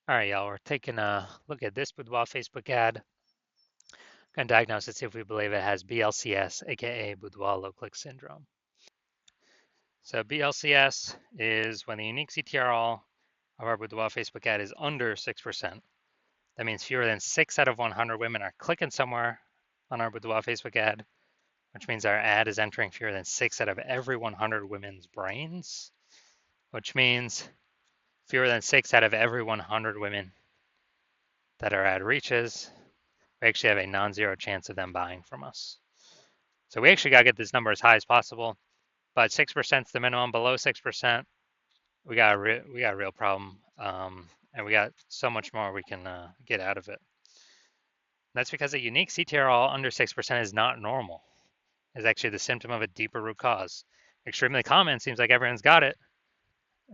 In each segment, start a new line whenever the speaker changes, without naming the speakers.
All right, y'all, we're taking a look at this Boudoir Facebook ad. Going to diagnose it, see if we believe it has BLCS, aka Boudoir low click syndrome. So BLCS is when the unique CTRL of our Boudoir Facebook ad is under 6%. That means fewer than 6 out of 100 women are clicking somewhere on our Boudoir Facebook ad, which means our ad is entering fewer than 6 out of every 100 women's brains, which means fewer than 6 out of every 100 women that our ad reaches, we actually have a non-zero chance of them buying from us. So we actually got to get this number as high as possible, but 6% is the minimum. Below 6%, we got a real problem, and we got so much more we can get out of it. That's because a unique CTRL under 6% is not normal. It's actually the symptom of a deeper root cause. Extremely common, seems like everyone's got it,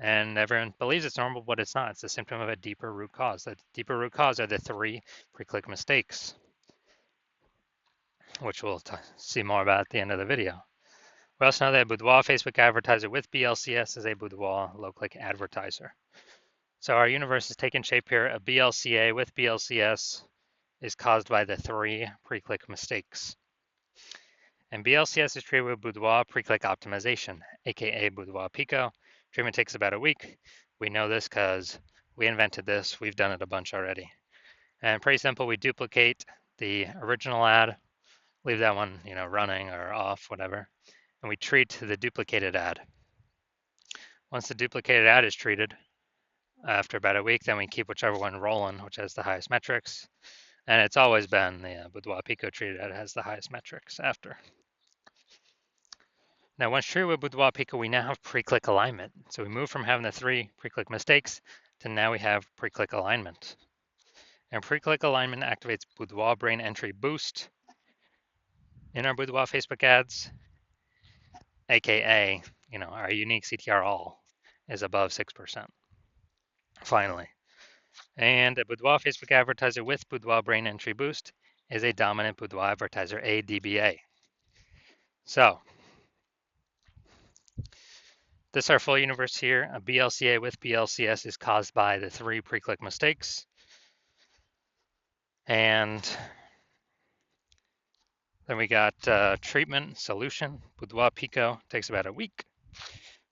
and everyone believes it's normal, but it's not. It's the symptom of a deeper root cause. The deeper root cause are the 3 pre-click mistakes, which we'll see more about at the end of the video. We also know that a Boudoir Facebook advertiser with BLCS is a Boudoir low-click advertiser. So our universe is taking shape here. A BLCA with BLCS is caused by the 3 pre-click mistakes. And BLCS is treated with Boudoir pre-click optimization, aka Boudoir Pico. Treatment takes about a week. We know this because we invented this. We've done it a bunch already. And pretty simple, we duplicate the original ad, leave that one, running or off, whatever, and we treat the duplicated ad. Once the duplicated ad is treated, after about a week, then we keep whichever one rolling, which has the highest metrics. And it's always been the Boudoir Pico treated ad has the highest metrics after. Now, once treated with Boudoir Pico, we now have pre-click alignment. So we move from having the 3 pre-click mistakes to now we have pre-click alignment. And pre-click alignment activates Boudoir brain entry boost in our Boudoir Facebook ads, aka, our unique CTR all is above 6%. Finally. And a Boudoir Facebook advertiser with Boudoir brain entry boost is a dominant Boudoir advertiser, a DBA. So this is our full universe here. A BLCA with BLCS is caused by the 3 pre-click mistakes. And then we got treatment, solution. Boudoir Pico takes about a week.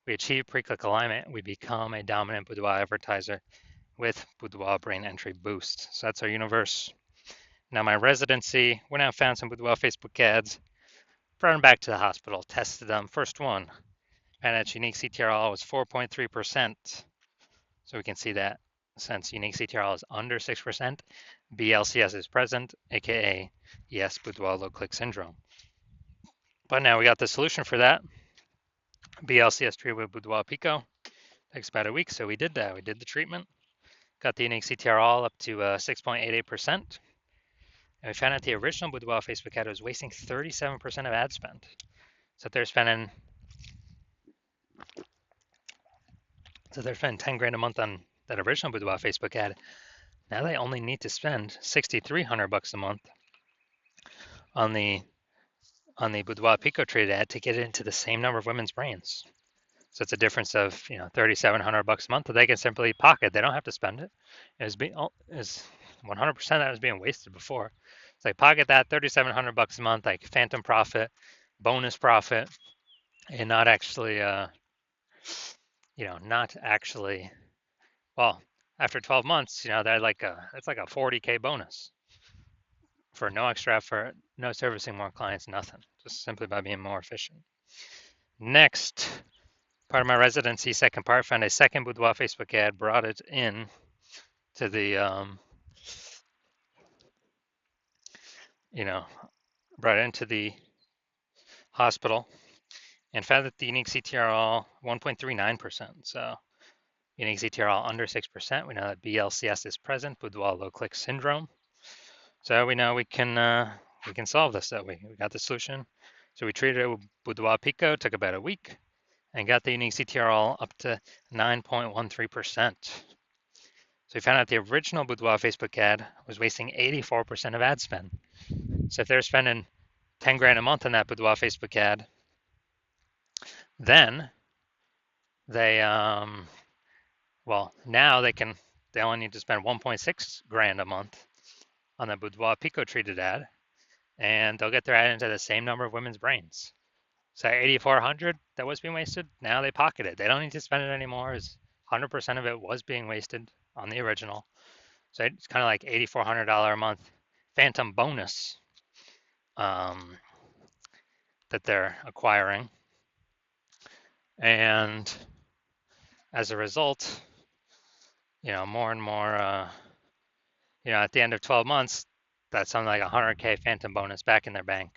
We achieve pre-click alignment. We become a dominant Boudoir advertiser with Boudoir brain entry boost. So that's our universe. Now my residency, went out and found some Boudoir Facebook ads, brought them back to the hospital, tested them. First one, and its unique CTRL was 4.3%. So we can see that since unique CTRL is under 6%, BLCS is present, aka yes, Boudoir low click syndrome. But now we got the solution for that. BLCS treated with Boudoir Pico. Takes about a week, so we did that. We did the treatment, got the unique CTRL up to 6.88%. And we found out the original Boudoir Facebook ad was wasting 37% of ad spend. So they're spending 10 grand a month on that original Boudoir Facebook ad. Now they only need to spend $6,300 a month on the Boudoir Pico trade ad to get it into the same number of women's brains. So it's a difference of $3,700 a month that they can simply pocket. They don't have to spend it. Is 100% that was being wasted before. It's like pocket that $3,700 a month, like phantom profit, bonus profit, and not actually, well, after 12 months, they're like it's like a 40K bonus for no extra effort, no servicing more clients, nothing, just simply by being more efficient. Next, part of my residency, second part, found a second Boudoir Facebook ad, brought it in to the, brought it into the hospital and found that the unique CTRL 1.39%. So unique CTRL under 6%. We know that BLCS is present, Boudoir low click syndrome. So we know we can solve this that way. We got the solution. So we treated it with Boudoir Pico, took about a week, and got the unique CTRL up to 9.13%. So we found out the original Boudoir Facebook ad was wasting 84% of ad spend. So if they're spending 10 grand a month on that Boudoir Facebook ad, then they now they can they only need to spend 1.6 grand a month on the Boudoir Pico treated ad, and they'll get their ad into the same number of women's brains. So 8,400 that was being wasted, now they pocket it. They don't need to spend it anymore. As 100% of it was being wasted on the original. So it's kind of like $8,400 a month phantom bonus that they're acquiring. And as a result, more and more, at the end of 12 months, that's something like 100K phantom bonus back in their bank.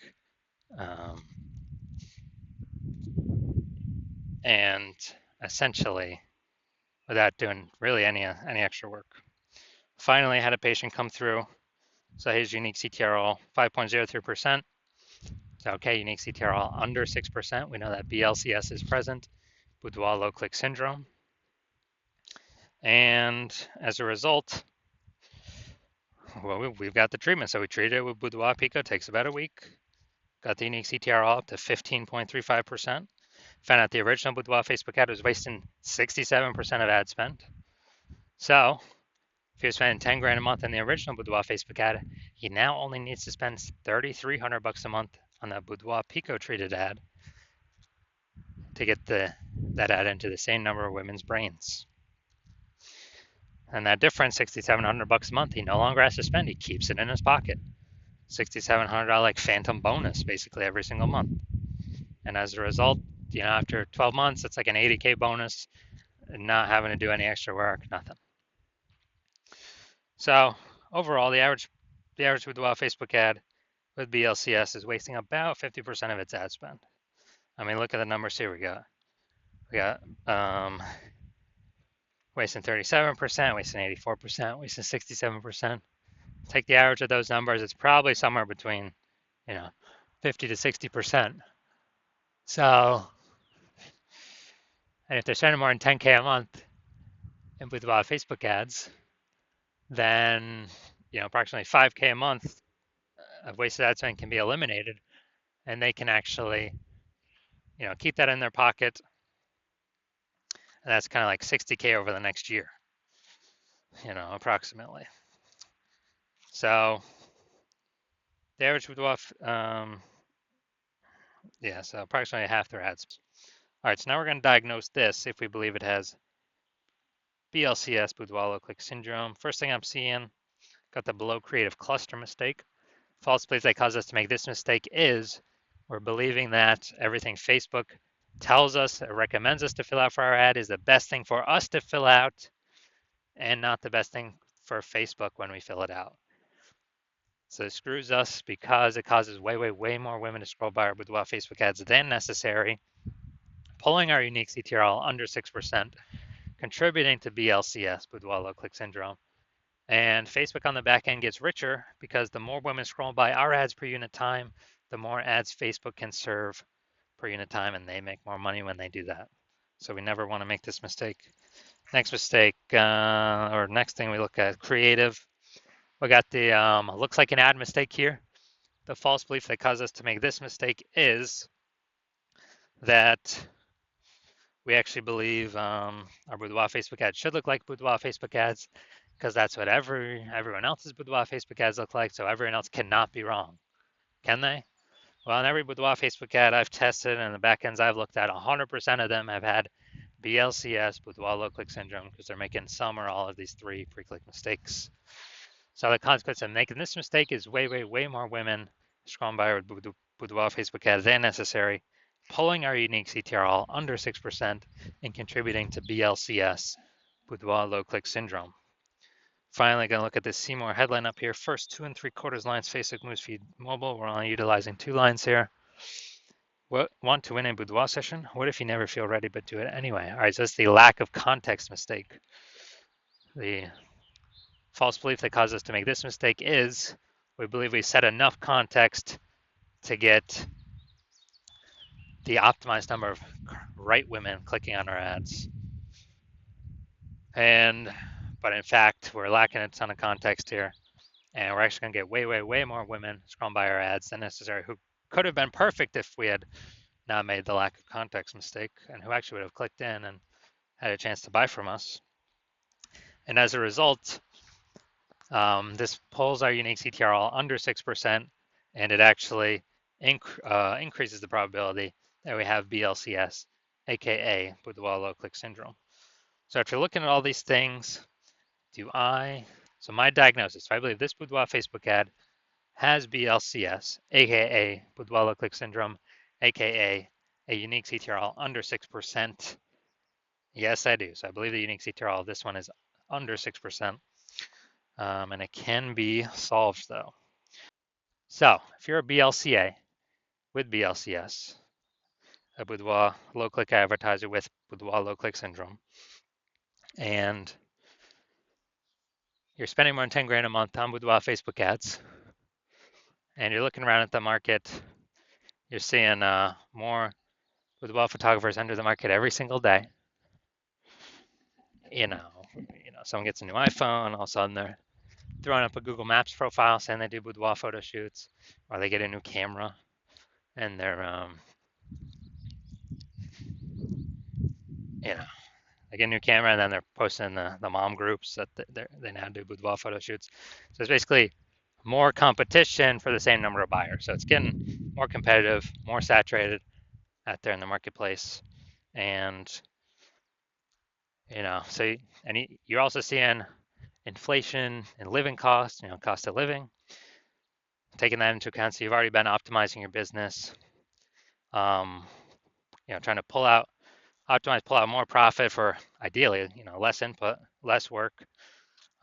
And essentially, without doing really any extra work. Finally, had a patient come through. So his unique CTRL 5.03%. So okay, unique CTRL under 6%. We know that BLCS is present, Boudoir low click syndrome. And as a result, well, we've got the treatment. So we treated it with Boudoir Pico, takes about a week. Got the unique CTRL up to 15.35%. Found out the original Boudoir Facebook ad was wasting 67% of ad spend. So if he was spending 10 grand a month in the original Boudoir Facebook ad, he now only needs to spend 3,300 bucks a month on that Boudoir Pico treated ad to get that ad into the same number of women's brains. And that difference, 6,700 bucks a month, he no longer has to spend. He keeps it in his pocket. $6,700 like phantom bonus basically every single month. And as a result, after 12 months, it's like an 80K bonus, not having to do any extra work, nothing. So overall, the average Boudoir Facebook ad with BLCS is wasting about 50% of its ad spend. I mean, look at the numbers here. We got wasting 37%, wasting 84%, wasting 67%. Take the average of those numbers, it's probably somewhere between 50 to 60%. So, and if they're spending more than 10K a month in Boudoir Facebook ads, then approximately 5K a month of wasted ad spend can be eliminated, and they can actually keep that in their pocket. And that's kind of like 60K over the next year, approximately. So the average Boudoir, so approximately half their ads. All right, so now we're going to diagnose this if we believe it has BLCS, Boudoir low click syndrome. First thing I'm seeing, got the below creative cluster mistake. False belief that caused us to make this mistake is we're believing that everything Facebook tells us or recommends us to fill out for our ad is the best thing for us to fill out and not the best thing for Facebook when we fill it out. So it screws us because it causes way more women to scroll by our Boudoir Facebook ads than necessary, pulling our unique CTRL under 6%, contributing to BLCS, Boudoir low click syndrome. And Facebook on the back end gets richer because the more women scroll by our ads per unit time, the more ads Facebook can serve per unit time, and they make more money when they do that. So we never want to make this mistake. Next mistake, or next thing we look at, creative. We got the looks like an ad mistake here. The false belief that caused us to make this mistake is that we actually believe our Boudoir Facebook ads should look like Boudoir Facebook ads because that's what everyone else's Boudoir Facebook ads look like, so everyone else cannot be wrong. Can they? Well, in every Boudoir Facebook ad I've tested and the backends I've looked at, 100% of them have had BLCS, Boudoir low click syndrome, because they're making some or all of these three pre-click mistakes. So the consequence of making this mistake is way more women scrolling by our Boudoir Facebook ads than necessary, pulling our unique CTRL under 6% and contributing to BLCS, Boudoir low click syndrome. Finally, going to look at this See More headline up here. First 2 3/4 lines, Facebook Newsfeed Mobile. We're only utilizing 2 lines here. Want to win a Boudoir session? What if you never feel ready but do it anyway? All right, so that's the lack of context mistake. The false belief that caused us to make this mistake is we believe we set enough context to get the optimized number of right women clicking on our ads. But in fact, we're lacking a ton of context here, and we're actually going to get way more women scrolling by our ads than necessary who could have been perfect if we had not made the lack of context mistake and who actually would have clicked in and had a chance to buy from us. And as a result, this pulls our unique CTRL under 6%, and it actually increases the probability that we have BLCS, aka Boudoir low click syndrome. So after looking at all these things, so my diagnosis, I believe this Boudoir Facebook ad has BLCS, aka Boudoir low click syndrome, aka a unique CTRL under 6%. Yes, I do. So I believe the unique CTRL of this one is under 6%, and it can be solved though. So if you're a BLCA with BLCS, a Boudoir low click advertiser with Boudoir low click syndrome, and you're spending more than 10 grand a month on Boudoir Facebook ads, and you're looking around at the market, you're seeing more Boudoir photographers enter the market every single day. You know, someone gets a new iPhone, all of a sudden they're throwing up a Google Maps profile saying they do boudoir photo shoots, or they get a new camera and they're, they get a new camera and then they're posting the mom groups that they now do boudoir photo shoots. So it's basically more competition for the same number of buyers. So it's getting more competitive, more saturated out there in the marketplace, and so you're also seeing inflation and living costs, cost of living, taking that into account. So you've already been optimizing your business, trying to pull out more profit for ideally, less input, less work.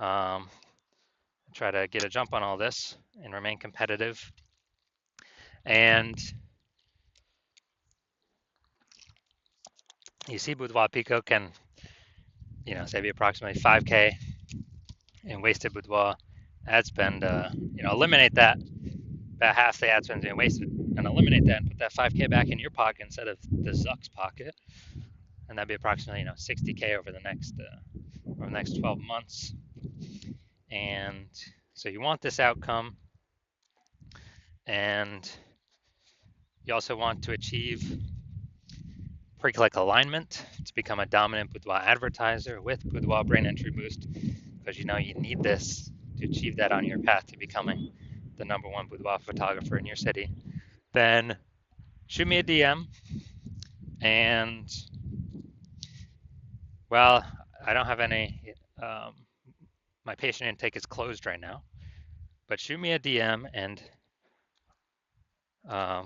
Try to get a jump on all this and remain competitive. And you see Boudoir Pico can, save you approximately 5K in wasted Boudoir ad spend. Eliminate that, about half the ad spend being wasted, and eliminate that and put that 5K back in your pocket instead of the Zuck's pocket. And that'd be approximately 60K over the next 12 months. And so you want this outcome, and you also want to achieve pre-click alignment to become a dominant Boudoir advertiser with Boudoir Brain Entry Boost, because you need this to achieve that on your path to becoming the #1 boudoir photographer in your city. Then shoot me a DM, and well, I don't have any, my patient intake is closed right now, but shoot me a DM and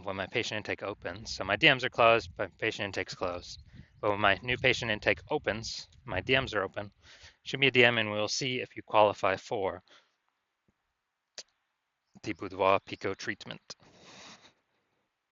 when my patient intake opens. So my DMs are closed, but patient intake's closed. But when my new patient intake opens, my DMs are open. Shoot me a DM and we'll see if you qualify for the Boudoir Pico treatment.